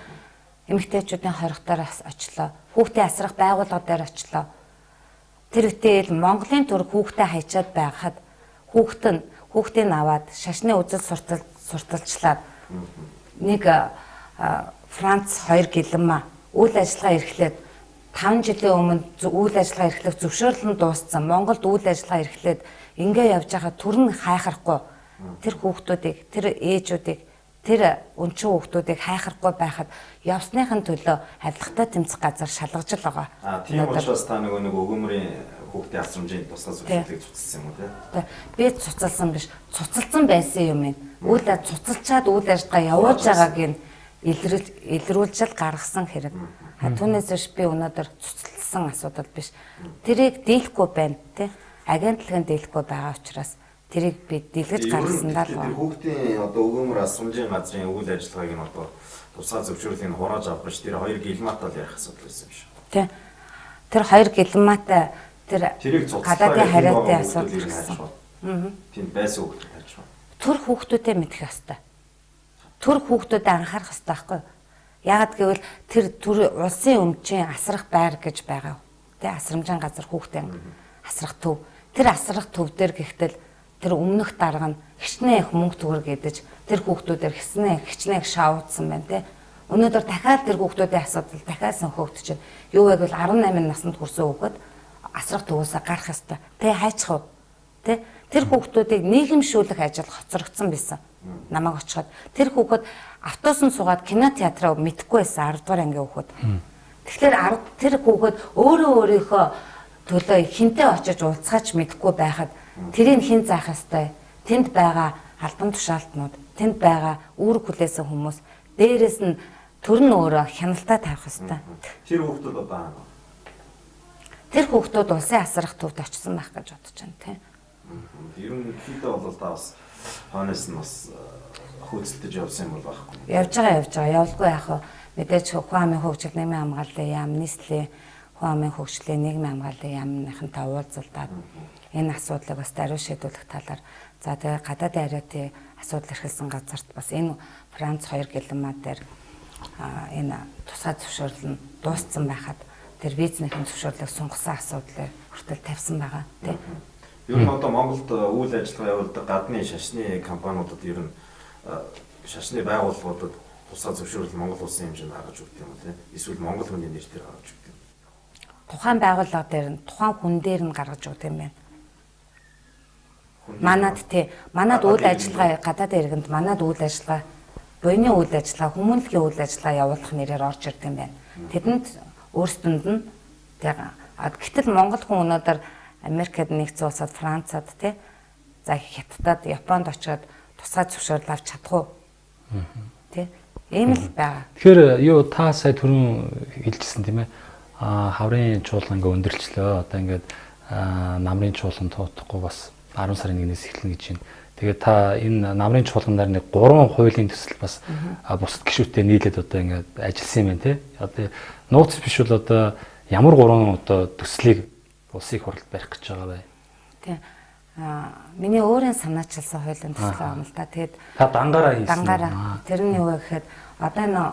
Эмэгтэйчүүдийн хорихтоор очлоо. Хүүхдийн асрах байгууллага дээр очлоо. Тэр үтэл Монголын төр хүүхдээ хайчаад байхад хүүхдийг аваад шашны үзэл сурталчлаад нэг Франц 2 гэлэнмаа үйл ажиллагаа эрхлээд 5 жилийн өмнө үйл ажиллагаа эрхлэх зөвшөөрлөн дууссан. Монголд үйл ажиллагаа эрхлээд ингээ явж байгаа түр нь хайхрахгүй тэр хүүхдүүдийг, тэр ээжүүдийг, тэр өнчин хүүхдүүдийг хайхрахгүй байхад явсныхын төлөө авилгатай тэмцэх газар шалгаж л байгаа.
Тийм учраас та нэг өгөөмрийн хүүхдийн асрамжийн тусгай зөвшөөрлийг цуцалсан юм уу те?
Би цуцалсан биш. Цуцалсан байсан юм ин. Цуцалчаад үйл ажиллагаа явуулж байгааг нь илрүүлж л гаргасан хэрэг. Түүнээс биш би өнөөдөр цуцалсан асуудал биш. Тэрийг дийлэхгүй байна те. Агентлагын дийлэхгүй байгаа учраас тэрийг би дэлгэж гаргасан даа л байна.
Хүүхдийн одоо өгөөмөр асрамжийн газрын үйл ажиллагааг нь одоо тусгай зөвшөөрлийг хурааж авах гэж тэр 2 гэлмаатай л ярих асуудал байсан юм шиг.
Тий. Тэр 2 гэлмаатай тэр гадаадын хариатын асуудал гэсэн.
Тийм байсан хүүхдүүд харж байна.
Төр хүүхдүүдээ мэдэх ёстой. Төр хүүхдүүдэд анхаарах ёстой байхгүй юу? Яагад гэвэл тэр төр улсын өмчийн асрах байр гэж байгаа. Тий асрамжийн газар хүүхдийн асрах төв. Тэр асрах төв дээр гэхдээ тэр өмнөх дарга нь хичнээн их мөнгө төгрөг гэдэж тэр хүүхдүүдээр хичнээн их шаавдсан байна тий. Өнөөдөр дахиад тэр хүүхдүүдийн асуудал дахиад сөнхөгдөж чинь юу вэ гэвэл 18 наснд хүрсэн хүүхэд асрах төвөөсөө гарах ёстой. Тэ хайчих уу? Тэ тэр хүүхдүүдийг нийгэмшүүлэх ажил хоцрогдсон байсан. Намайг очиход тэр хүүхэд автобусанд суугаад кино театраа мэдхгүй байсан 10 дугаар ангийн хүүхэд. Тэгэхээр тэр хүүхэд өөрийнхөө төлөө хинтээ очиж уулзгаач мэдхгүй байхад тэрийг хэн заах ёстой? Тэнд байгаа албан тушаалтнууд, тэнд байгаа үүрэг хүлээсэн хүмүүс, дээрээс нь төр нь өөрөө хяналтаа тавих ёстой.
Тэр хүүхдүүд одоо
тэр хүүхдүүд улсын асрах төвд очсон байх гэж бодож байна тийм.
Ерөнхийдөө бол та бас хойноос нь бас хөөцөлдөж явсан юм бол байхгүй.
Явж байгаа. Явалгүй яах вэ? Мэдээж хүн амын хөгжил, нийгмийн хамгааллын яам, нийслэлийн хүн амын хөгжлийн нийгмийн хамгааллын яамныхантай уулзалдаад энэ асуудлыг бас даруй шийдвэрлэх талаар за тэгээ гадаадын хариуцлагын асуудал эрхэлсэн газарт бас энэ Франц 2 гэлэнмаа дээр энэ тусгай зөвшөөрөл нь дууссан байхад тэр визний зөвшөөрлийг сунгасан асуудлыг хүртэл тавьсан байгаа тийм.
Ер нь одоо Монголд үйл ажиллагаа явуулдаг гадны шашны компаниудад ер нь шашны байгууллагуудад тусгай зөвшөөрөл Монгол улсын хэмжээнд гаргаж өгдөг юм тийм. Эсвэл Монгол хүний нэрээр гаргаж өгдөг юм.
Тухайн байгууллага дээр нь тухайн хүн дээр нь гаргаж өгдөг юм байна. Манад үйл ажиллагаа гадаадын иргэнд манад үйл ажиллагаа буйны үйл ажиллагаа хүмүүнлэгийн үйл ажиллагаа явуулах нэрээр орж ирдэг юм байна. Тэдэнд өөрсдөнд нь гэтэл Монгол хүн өнөөдөр Америкт нэгдсэн улсад, Францад тий за Хятадд, Японд очиод тусгай зөвшөөрөл авч чадах уу? Тэ? Ийм л байгаа.
Тэгэхээр юу та сая түрүүн хэлжсэн тийм ээ. Хаврын чуулган ингээ өндөрчлөө. Одоо ингээд намрын чуулган туутахгүй бас 10 сарын 1-ээс эхэлнэ гэж байна. Тэгээд та энэ намрын чуулганаар нэг 3 хуулийн төсөл бас бусад гишүүтээ нийлээд одоо ингээд ажилласан юм байна тий. Одоо нууц биш бол одоо ямар 3 одоо төслийг улсын их хурлд барих гэж байгаа бай.
Тий. Миний өөрийн санаачилсан хуулийн төсөл байгаа юм л та. Тэгээд
та дангаараа хийсэн.
Дангаараа. Тэр нь юу вэ гэхэд одоо энэ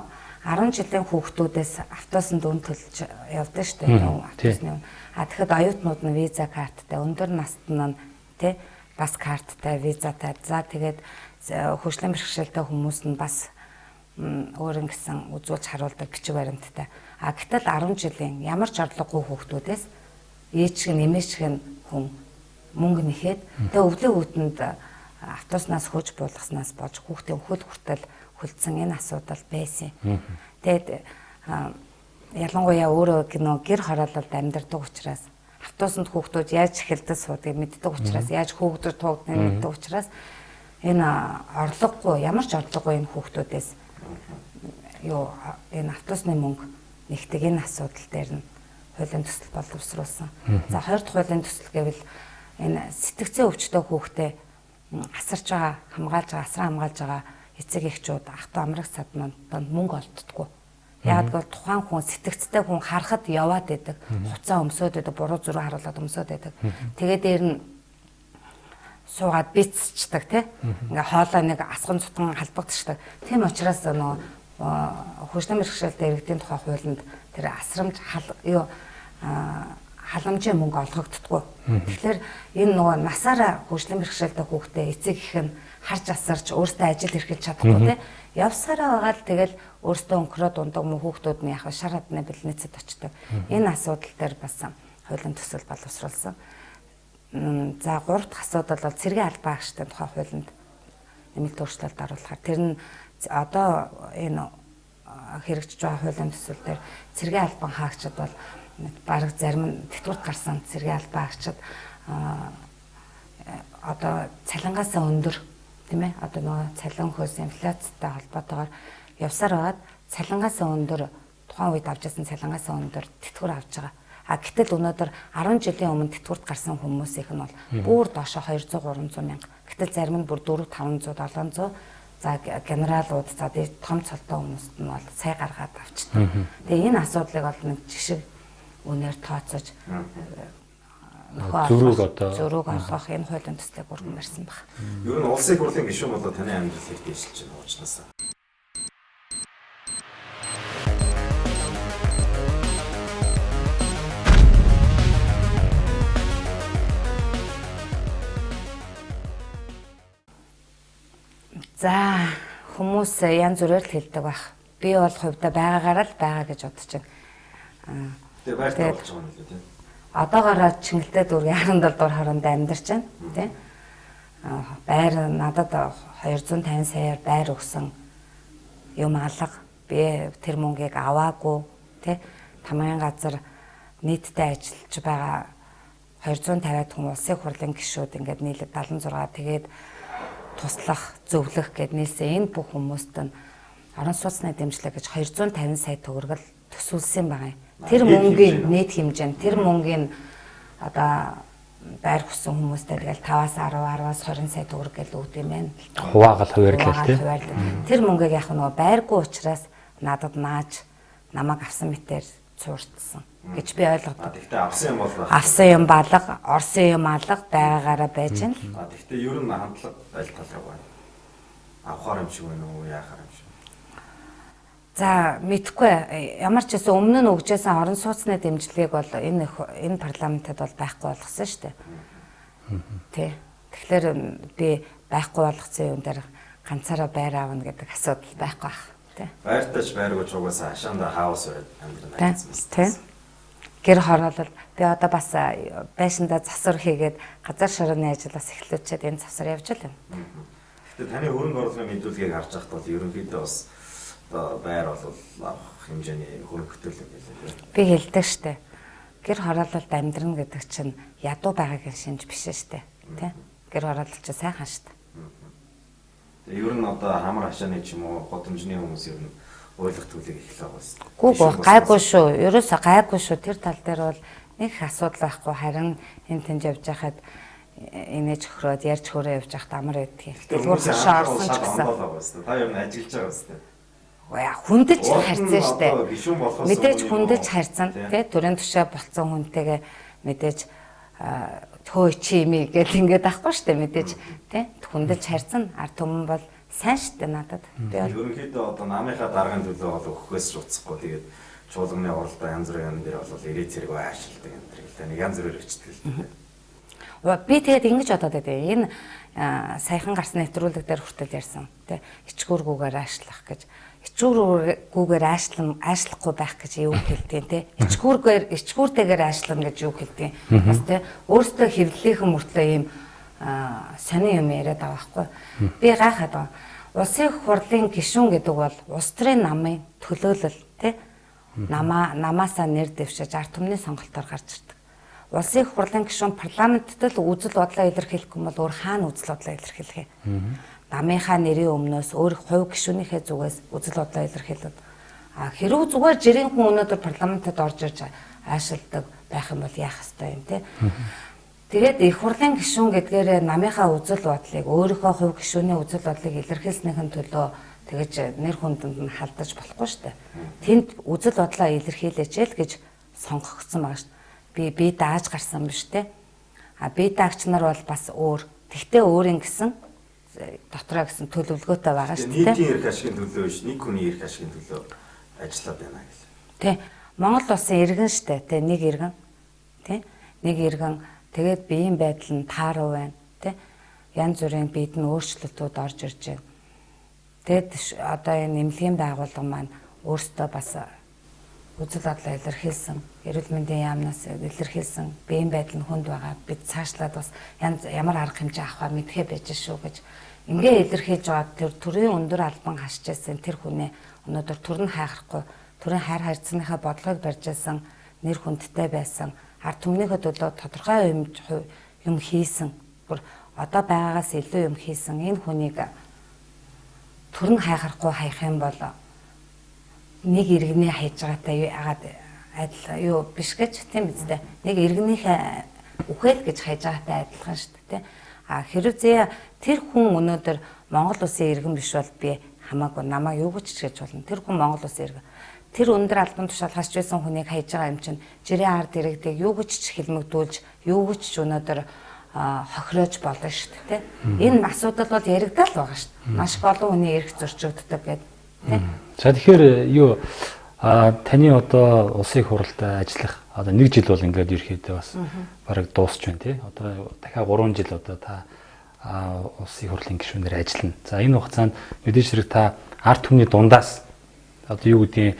10 жилийн хүүхдүүдээс автобусанд өн төлж явдаг шүү дээ. Автобусны өн. Тэгэхэд оюутнууд нь виза карттай, өндөр насны нь тий бас карттай, визатай. За тэгээд хөгжлийн бэрхшээлтэй хүмүүс нь бас өөр ингэсэн үзүүлж харуулдаг бичиг баримттай. Гэтэл 10 жилийн ямар ч орлогогүй хүүхдүүдээс ээжиг нэмээчиг хүн мөнгө нэхэд тэгээ өвлийн үүтэнд автобуснаас хөөж буулгаснаас болж хүүхдийн хөл хүртэл хөлдсөн энэ асуудал байсан. Тэгээд ялангуяа өөрөө гэр хороололд амьдардаг учраас автобусанд хүүхдүүд яаж эхэлдэг суудгийг мэддэг учраас яаж хүүхдүүд туугдгийг мэддэг учраас энэ орлогогүй ямар ч орлогогүй энэ хүүхдүүдээс энэ автобусны мөнгө нэгдэг энэ асуудал дээр нь хуулийн төсөл боловсруулсан. За 20 дахь хуулийн төсөл гэвэл энэ сэтгцэн өвчтөе хүүхдээ асарч байгаа, хамгаалж байгаа, асран хамгаалж байгаа эцэг эхчүүд ах トゥ амрагч садманд мөнгө олддоггүй. Яг л тухайн хүн сэтгцтэй хүн харахад яваад байдаг. Хуцаа өмсөд байдаг, буруу зүрх харуулад өмсөд байдаг. Тэгээ дээр нь суугаад бицчдэг тий. Ингээ хоолой нэг асган цутган халбагдчихдаг. Тийм учраас нөгөө хөгжлийн бэрхшээлтэй иргэдийн тухай хуулинд тэр асрамж халамжийн мөнгө олгогддоггүй. Тэгэхээр энэ нөгөө насаараа хөгжлийн бэрхшээлтэй хүүхдээ эцэг их нь харж асарч өөртөө ажил эрхэлж чадахгүй тий. Явсараа байгаа л тэгэл өөртөө өнгөрөө дундаг мөн хүүхдүүд нь яг шар хадны бэлнэцэд очдог. Энэ асуудал дээр бас хуулийн төсөл боловсруулсан. За 3 дахь асуудал бол цэргийн албан хаагчдын тухай хуулинд нэмэлт өөрчлөлт оруулахаар тэр нь одоо энэ хэрэгжиж байгаа хуулийн төсөл дээр цэргийн албан хаагчид бол бараг зарим нь тэтгэврт гарсан цэргийн албан хаагчид одоо цалингаасаа өндөр тийм ээ одоо нөгөө цалин хөөс инфляцтай холбоотойгоор явсаар байгаад цалингаасаа өндөр тухайн үед авч ирсэн цалингаасаа өндөр тэтгэвэр авч байгаа. Гэтэл өнөөдөр 10 жилийн өмнө тэтгэврт гарсан хүмүүсийнх нь бол бүр доошо 200 300 мянга. Гэтэл зарим нь бүр 400 500 700 за генералууд за том цолтой хүмүүст нь бол сая гаргаад авчдаг. Тэгээ энэ асуудлыг бол нэг жишг үнээр тооцож зөрүүг олгох энэ хуулийн төслийг өргөн барьсан баг.
Ер нь улсын хурлын гишүүн болоо таны амьдралыг дэвшилж байна уучнасаа.
За хүмүүс янз бүрээр л хэлдэг байх. Би бол хувьдаа байгаагаараа л байгаа гэж бодож байна.
Тэгээ байртаа болж байгаа юм л тийм.
Одоогоор Чингэлтэй дүүргийн 17 дугаар хороонд амьдарч байна тийм. Байр надад 250 саяар байр өгсөн юм алга. Би тэр мөнгийг аваагүй тийм. Тамгын газар нийтдээ ажиллаж байгаа 250-аад хүн улсын хурлын гишүүд ингээд нийлээд 76 тэгээд туслах, зөвлөх гэд нийлсэн энэ бүх хүмүүст нь орон сууцны дэмжлэг гэж 250 сая төгрөгөл төсвөлсөн байгаа юм. Тэр мөнгөний нийт хэмжээ нь тэр мөнгөний одоо байр хүссэн хүмүүстэй тэгэл 5-аас 10, 10-аас 20 сая төгрөг гэж өгд юм байна.
Хуваагаал хуваарлаа тийм.
Тэр мөнгөийг яг нөгөө байргүй учраас надад нааж намайг авсан мэтээр цуурдсан гэж би ойлгодог.
Гэхдээ авсан юм бол
авсан юм балга, орсон юм алга байгаагаараа байж гэн л.
Гэхдээ ер нь хандлага аль талаа байна. Авахар юм шиг байна уу, яахаар юм шиг.
За мэдхгүй ямар ч гэсэн өмнө нь өгчээсэн орон сууцны дэмжлэгийг бол энэ парламентад бол байхгүй болгосон шүү дээ. Тэ. Тэгэхээр би байхгүй болгосон юм дээр ганцаараа байр аавна гэдэг асуудал байхгүй байх. Тэ.
Байртаач байргууч угаасаа хашаанда хаус амьдрна гэсэн юм.
Тэ. Гэр хороолол би одоо бас байшиндаа засвар хийгээд газар шорооны ажлаас эхлүүлчихэд энэ засвар явж байна.
Гэхдээ таны хөрөнгө оруулалтын мэдүүлгийг харж байхад бол ерөнхийдөө бас байр бол авах хэмжээний хөрөнгө хөтөлбөр байлаа.
Би хэлдэг штэ. Гэр хороололд амьдрна гэдэг чинь ядуу байгаагийн шинж биш штэ. Тэ? Гэр хороолол чинь сайхан штэ.
Тэгээ ер нь одоо хамар хашааны ч юм уу годамжны хүмүүс ер нь ойлгох төлөв эхлэх байгаас.
Гүү гайгүй шүү. Ерөөсө гайгүй шүү. Тэр тал дээр бол нэг асуудал байхгүй. Харин энэ тэнд явж байхад инээж өхрөөд ярьж хөрөө явж байхад амар байдгийг.
Зүгээр хашаа орсон ч гэсэн. Та ер нь ажиллаж байгаа үстэй.
Хүндэлж харьцсан штэ.
Гишүүн болохоос
мэдээж хүндэлж харьцсан. Тэ төрийн тушаа болцсон хүнтэйгээ мэдээж төө чи ими гэл ингээд ахгүй штэ мэдээж тэ хүндэлж харьцсан. Ард түмэн бол сайн штэ надад. Би бол
ерөнхийдөө одоо намынхаа даргын төлөө бол өгөхөөс шуцахгүй тэгээд чуулганы уралдаа янз бүрийн юм дээр бол ирээ зэрэг аашилдаг юм дээр л нэг янз бүрээр өчтгөл.
Би тэгээд ингэж бодоод байдیں۔ Энэ саяхан гарсан нэвтрүүлэг дээр хүртэл ярьсан. Тэ ичгүүргүүгээр аашлах гэж. Ичгүүргүүгээр аашлахгүй байх гэж юу хэлдэг те. Ичгүүртэйгээр аашлана гэж юу хэлдэг. Бас тэ өөртөө хэвлэлийнхэн мөртлөө ийм сони юм яриад байгаа байхгүй. Би гайхаад байгаа. Улсын их хурлын гишүүн гэдэг бол улс төрийн намын төлөөлөл тий намаасаа нэр дэвшиж ард түмний сонголтоор гарч ирдэг. Улсын их хурлын гишүүн парламентд л үзэл бодлоо илэрхийлэх юм бол өөр хаана үзэл бодлоо илэрхийлэх юм. Намынхаа нэрийн өмнөөс өөр хувь гишүүнийхээ зүгээс үзэл бодлоо илэрхийлээд хэрэг зүгээр жирийн хүн өнөөдөр парламентод орж ирж аашилдаг байх юм бол яах ёстой юм те. Тэгээд их хурлын гишүүн гэдгээр намынхаа үзэл бодлыг өөрийнхөө хувь гишүүний үзэл бодлыг илэрхийлснийхэн төлөө тэгэж нэр хүндэнд нь халдаж болохгүй шүү дээ. Тэнд үзэл бодлоо илэрхийлээч л гэж сонгогдсон байгаа шүү дээ. Би дааж гарсан биш те. Би даагч нар бол бас өөр. Тэгтээ өөрийн гэсэн дотроо гэсэн төлөвлөгөөтэй байгаа шүү дээ.
Нийтийн эрх ашигын төлөө биш, нэг хүний эрх ашигын төлөө ажиллаад байна гэх.
Тэ. Монгол улсын иргэн шүү дээ. Тэ нэг иргэн. Тэ. Нэг иргэн тэгээд биеийн байдал нь тааруу байна тий. Янз бүрийн биед нь өөрчлөлтүүд орж ирж байна. Тэгэд одоо энэ эмнэлгийн байгууллага маань өөрсдөө бас үзэл бодлоо илэрхийлсэн, эрүүл мэндийн яамнаас илэрхийлсэн, биеийн байдал нь хүнд байгаа. Бид цаашлаад бас ямар арга хэмжээ авахаа мэдхээ байж шүү гэж ингээ илэрхийлж байгаа. Тэр төрийн өндөр албан хашж байсан тэр хүнээ өнөөдөр төр нь хайхрахгүй, төрийн хайр харьцааныхаа бодлогыг барьж байсан, нэр хүндтэй байсан ард түмнийхээ төлөө тодорхой юм хийсэн. Бүр одоо байгаагаас илүү юм хийсэн энэ хүнийг төрн хайхрахгүй хаях юм бол нэг иргэний хайж байгаатай яагаад адил юу биш гэж тийм үстэй. Нэг иргэнийхээ үхэл гэж хайж байгаатай адилхан шүү дээ. Хэрвээ тэр хүн өнөөдөр Монгол улсын иргэн биш бол би хамаагүй намаа юу гэж чигэж болно. Тэр хүн Монгол улсын иргэн. Тэр өндөр албан тушаал хасч байсан хүнийг хайж байгаа юм чинь жирийн ард иргэдэг юу гэж ч хэлмэгдүүлж юу гэж ч өнөөдөр хохироож болно шүү дээ. Энэ асуудал бол яригдал байгаа шүү дээ. Маш их олон хүний эрх зөрчигддөг гэдэг.
За тэгэхээр юу таны одоо улсын их хурлд ажиллах одоо 1 жил бол ингээд ерөөхдөө бас бараг дуусч байна тий. Одоо дахиад 3 жил одоо та улсын их хурлын гишүүнээр ажиллана. За энэ хугацаанд мэдээж хэрэг та ард түмний дундаас одоо юу гэдгийг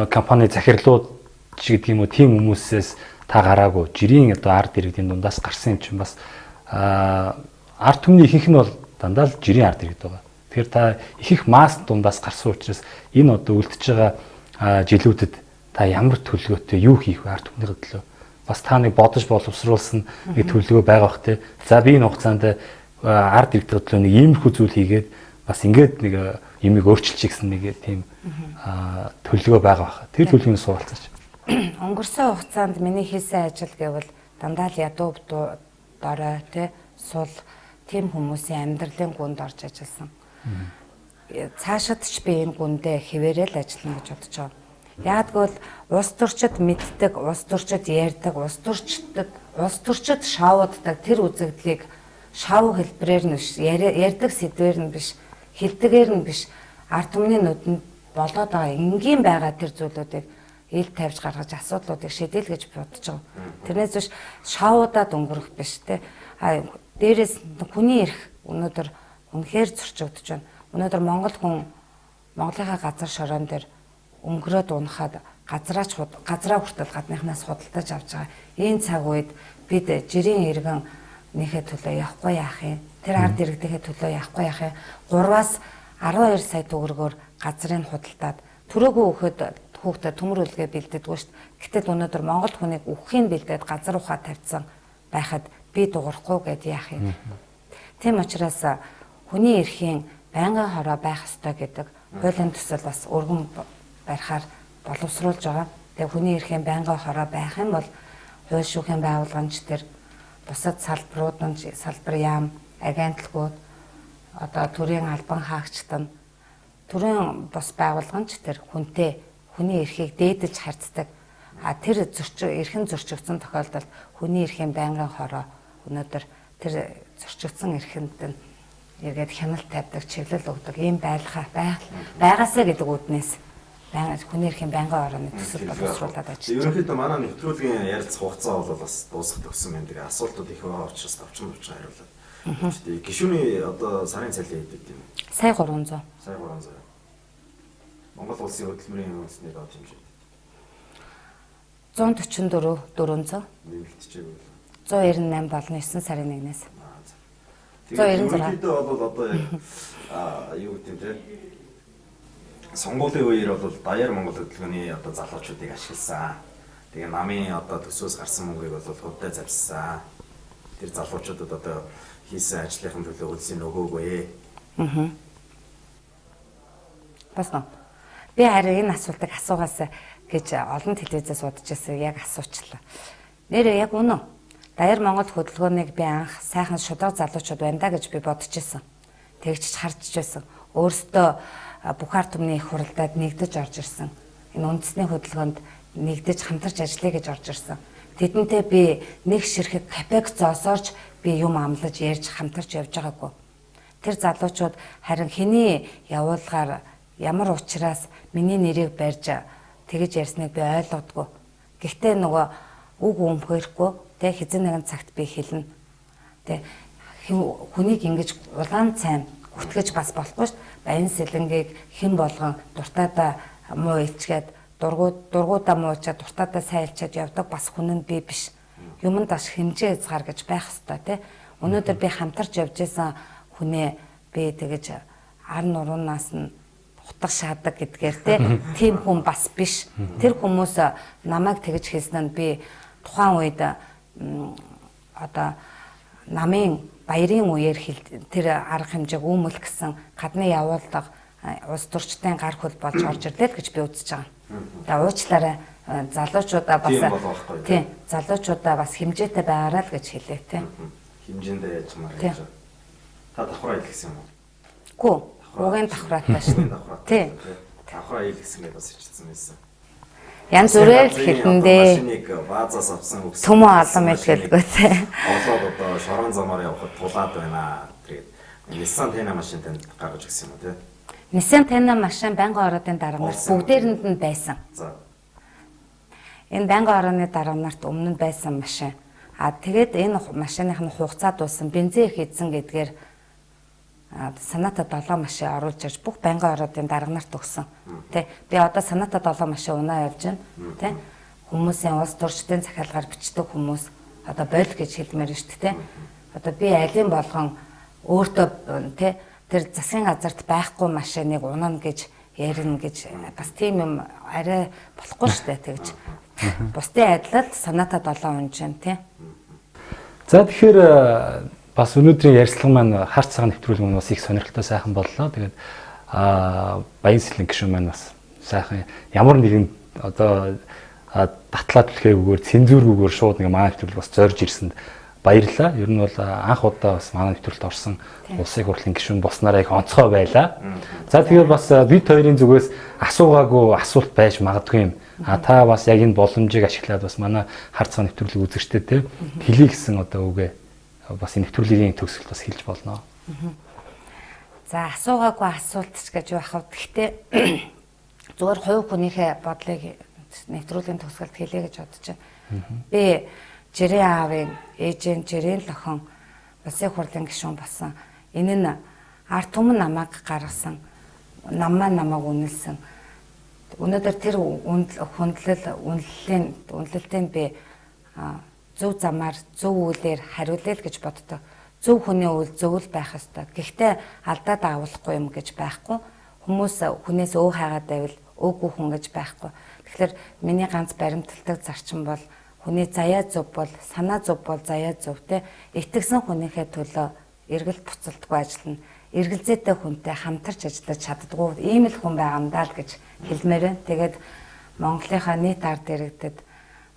компани захирлууд ч гэдэг юм уу тийм хүмүүсээс та гараагүй жирийн одоо ард иргэдийн дундаас гарсан юм чинь бас ард түмний ихэнх нь бол дандаа л жирийн ард иргэд байгаа. Тэгэхээр та их масс дундаас гарсан учраас энэ одоо үлдэж байгаа жилүүдэд та ямар төлөвлөгөөтэй юу хийх вэ ард түмний төлөө? Бас та нэг бодож боловсруулсан нэг төлөвлөгөө байгаа бах те. За би энэ хугацаанд ард иргэд төлөө нэг иймэрхүү зүйл хийгээд бас ингээд нэг юмыг өөрчилчих гэсэн нэг тийм төлөвлөгөө байгаа бах. Тэр төлөвлөгөөний суулцаач.
Өнгөрсөн хугацаанд миний хийсэн ажил гэвэл дандаа л ядуу дорой те сул тийм хүмүүсийн амьдралын гүнд орж ажилласан. Цаашид ч би энэ гүндээ хэвээрэл ажиллана гэж бодож байгаа. Яагтвэл улс төрчид мэддэг, улс төрчид ярьдаг, улс төрчид шоуддаг тэр үзэгдлийг шоу хэлбэрээр нь биш, ярьдаг сэдвээр нь биш, хэлдгээр нь биш, ард түмний нүдэнд болоод байгаа энгийн байгаа тэр зүйлүүдийг ил тавьж гаргаж асуудлуудыг шийдэл гэж бодож байгаа. Тэрнээс биш шоудад өнгөрөх биш те. Дээрээс хүний эрх өнөөдөр үнэхээр зөрчигдөж байна. Өнөөдөр Монгол хүн Монголынхаа газар шороон дээр өнгөрөөд унахад газраа хүртэл гадныхнаас худалдаж авч байгаа. Энэ цаг үед бид жирийн иргэн нөхөд төлөө явахгүй яах юм? Тэр ард иргэдийнхээ төлөө явахгүй яах юм? 3-аас 12 сая төгрөгөөр газрыг худалдаад төрөөгүй хүүхдэд төмөр үлгээ бэлдээдгүй шүү дээ. Гэтэл өнөөдөр Монгол хүнийг үхэхийн бэлдээд газар ухаа тавьсан байхад би дуурахгүй гэд яах юм? Тийм учраас хүний эрхийн байнгын хороо байх ёстой гэдэг хуулийн төсөл бас өргөн барихаар боловсруулж байгаа. Тэгээ хүний эрхийн байнгын хороо байх юм бол хууль шүүхийн байгууллагч төр бусад салбарууд нь салбар яам, агентлагууд одоо төрийн албан хаагчид нь төрийн бус байгууллагч төр хүнтэй хүний эрхийг дээдэлж харддаг. А тэр эрхэн зөрчигдсөн тохиолдолд хүний эрхийн байнгын хороо өнөөдөр тэр зөрчигдсөн эрхэнд нь эргээд хяналт тавьдаг, чиглэл өгдөг ийм байгаасаа гэдэг үднээс хүний эрхийн байнгын хорооны төсөл боловсруулаад ажиллаж байна.
Ерөнхийдөө манай нэвтрүүлгийн ярилцах хугацаа бол бас дуусах төгсөн юм. Тэгээ асуултууд их байгаа учраас товчхон хариулаад. Гишүүний одоо сарын цалин хэд гэдэг юм?
Сая 300.
Сая 300. Монгол улсын хөдөлмөрийн үндэсний доод хэмжээ.
144 400.
Нэмэгдчихэв.
198 болно 9 сарын 1-ээс.
196. Ерөнхийдөө бол одоо юу гэдэг те сонгуулийн үеэр бол даяар Монгол хөдөлгөөний одоо залуучуудыг ашигласан. Тэгээ намын одоо төсөөс гарсан мөнгийг бол хувьдаа завьсан. Тэр залуучуудад одоо хийсэн ажлынхын төлөө үлсийг нөгөөгөө.
Бас нөө. Би харин энэ асуултыг асуугаас гэж олон телевизээс удаж байсан яг асуучлаа. Нэрээ яг үнэн. Даяар Монгол хөдөлгөөнийг би анх сайхан шударга залуучууд байна да гэж би бодож байсан. Тэгж харж байсан. Өөрөөсөө бүх ард түмний их хуралдаад нэгдэж орж ирсэн. Энэ үндэсний хөдөлгөөнд нэгдэж хамтарч ажиллая гэж орж ирсэн. Тэдэнтэй би нэг ширхэг капек зоосоорч би юм амлаж ярьж хамтарч явж байгаагүй. Тэр залуучууд харин хэний явуулгаар ямар учраас миний нэрийг барьж тэгэж ярьсныг би ойлгодгүй. Гэхдээ нөгөө үг өмхөөрөхгүй тэг хэзээ нэгэн цагт би хэлнэ. Тэг хүнийг ингэж улаан цайн гүтгэж бас болохгүй ш. Баян сэлэнгийг хэн болгон дуртаадаа муу ичгээд дургуудаа муучаад дуртаадаа сайн илчээд явдаг бас хүн нь би биш. Юмд аш хэмжээ хязгаар гэж байх хэвээр тий. Өнөөдөр би хамтарч явж исэн хүнээ би тэгэж ар нуруунаас нь утга шаадаг гэдгээр тий. Тийм хүн бас биш. Тэр хүмүүс намайг тэгэж хэлсэн нь би тухайн үед одоо намын баярын үеэр тэр арга хэмжээг үүмэл гэсэн гадны явуулдаг улс төрчдийн гар хөл болж орж ирлээ гэж би үзэж байгаа. Тэгээ уучлаарай залуучуудаа бас тийм залуучуудаа бас хэмжээтэй байгаарай л гэж хэлээ тийм.
Хэмжээндээ яаж маар яаж. Та давхраа ил гэсэн юм уу?
Гүү. Угийн давхраатай шүү. Тийм.
Давхраа ил гэсэн гэж бас хэлсэн байсан.
Янз бүрээр хэлэндээ
машиныг баазаас авсан үгс.
Төмөө олон мэдгэлгүй тийм.
Олоод одоо шорон замаар явхад тулаад байна. Тэгээд Nissan Tena машин танд гаргаж өгсөн юм уу тийм.
Nissan Tena машин байнгын ороодын дарга нарт бүгдээрэнд нь байсан. За. Энэ байнгын орооны дарга нарт өмнө нь байсан машин. Тэгээд энэ машиных нь хугацаа дууссан, бензин их эзэн гэдгээр Саната 7 машин оруулж ирж бүх байнгын ороодын дарга нарт өгсөн. Тэ би одоо Саната 7 машин унаа явж байна. Тэ хүмүүсийн улс төрчдийн захиалгаар бичдэг хүмүүс одоо бойл гэж хэлмээр шүү дээ. Одоо би алин болгон өөртөө тэ тэр засгийн газарт байхгүй машиныг унана гэж ярина гэж бас тийм юм арай болохгүй шүү дээ тэгж. Бусдын адилд Саната 7 унж байна тий.
За тэгэхээр бас өнөөдрийн ярилцлага маань харц цагаан нэвтрүүлэг маань бас их сонирхолтой сайхан боллоо. Тэгээд баян сэлэн гишүүн маань бас сайхан ямар нэгэн одоо татлаад түлхээгээр цензургүйгээр шууд нэг манай нэвтрүүлэг бас зорж ирсэнд баярлалаа. Ер нь бол анх удаа бас манай нэвтрүүлэгт орсон улсын хурлын гишүүн болснараа их онцгой байлаа. За тэгээд бас бид хоёрын зүгээс асуугаагүй асуулт байж магадгүй юм. Та бас яг энэ боломжийг ашиглаад бас манай харц цагаан нэвтрүүлэг үзэгчдэд те хэлий гэсэн одоо үгээ бас энэ нэвтрүүлгийн төгсгөлд бас хэлж болно.
За асуугаагүй асуулт ч гэж яхав. Гэхдээ зөвхөн хувь хүнийхээ бодлыг нэвтрүүлгийн төгсгөлд хэлье гэж бодож байна. Би жирийн аавын ээжийн жирийн лохон улсын хурлын гишүүн болсон. Энэ нь ард түмэн намайг гаргасан. Намаа намайг үнэлсэн. Өнөөдөр тэр үнэлэлтийн би зөв замаар зөв үйлээр хариулъя л гэж боддог. Зөв хүний үйл зөв л байх ёстой. Гэхдээ алдаад авахгүй юм гэж байхгүй. Хүмүүс хүнээс өө хайгаад байвал өөгүй хүн гэж байхгүй. Тэгэхээр миний ганц баримталдаг зарчим бол хүний заяа зөв бол санаа зөв бол заяа зөв те. Итгэсэн хүнийхээ төлөө эргэлт буцалтгүй ажиллана. эргэлзээтэй хүнтэй хамтарч ажиллаж чаддгүй ийм л хүн байгаа юм даа л гэж хэлмээр байна. Тэгээд Монголынхаа нийт ард иргэдэд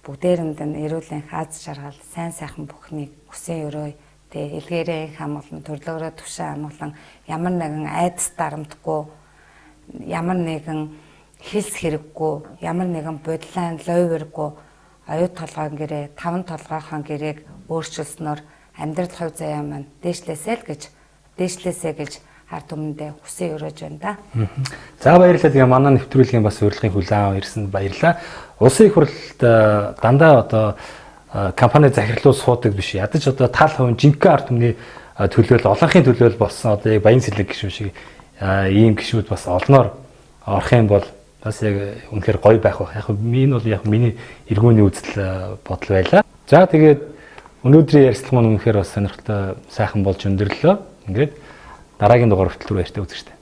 бүгдээрэнд нь эрүүл анх аз жаргал сайн сайхан бүхнийг хүсэн өрөө тэг илгээрээ хамгаалан төрлөөрөө тушаа амгалан ямар нэгэн айдас дарамтгүй ямар нэгэн хэлс хэрэггүй ямар нэгэн бодлайн лойвэргүй оюу толгойн гэрээ таван толгойхон гэрээг өөрчилснөөр амьдрал хувь заяа маань дээшлээсэй гэж ард түмэндээ хүсэн өрөөж байна да.
За баярлалаа. Тэгээ манай нэвтрүүлгийн бас урилгын хүлээн ирсэнд баярлалаа. Улсын их хурлд дандаа одоо компани захирлууд суудаг биш. Ядаж одоо тал хувийн жинхэнэ ард түмний төлөөлөл олонхын төлөөлөл болсон одоо яг Баян Сэлэг гишүүн шиг ийм гишүүд бас олноор орох юм бол бас яг үнэхээр гоё байх байх. Яг энэ бол яг миний эргүүний үзэл бодол байлаа. За тэгээд өнөөдрийн ярилцлага маань үнэхээр бас сонирхолтой сайхан болж өндөрлөө. Ингээд дараагийн дугаар хүртэл баяртай үзэгчтэй.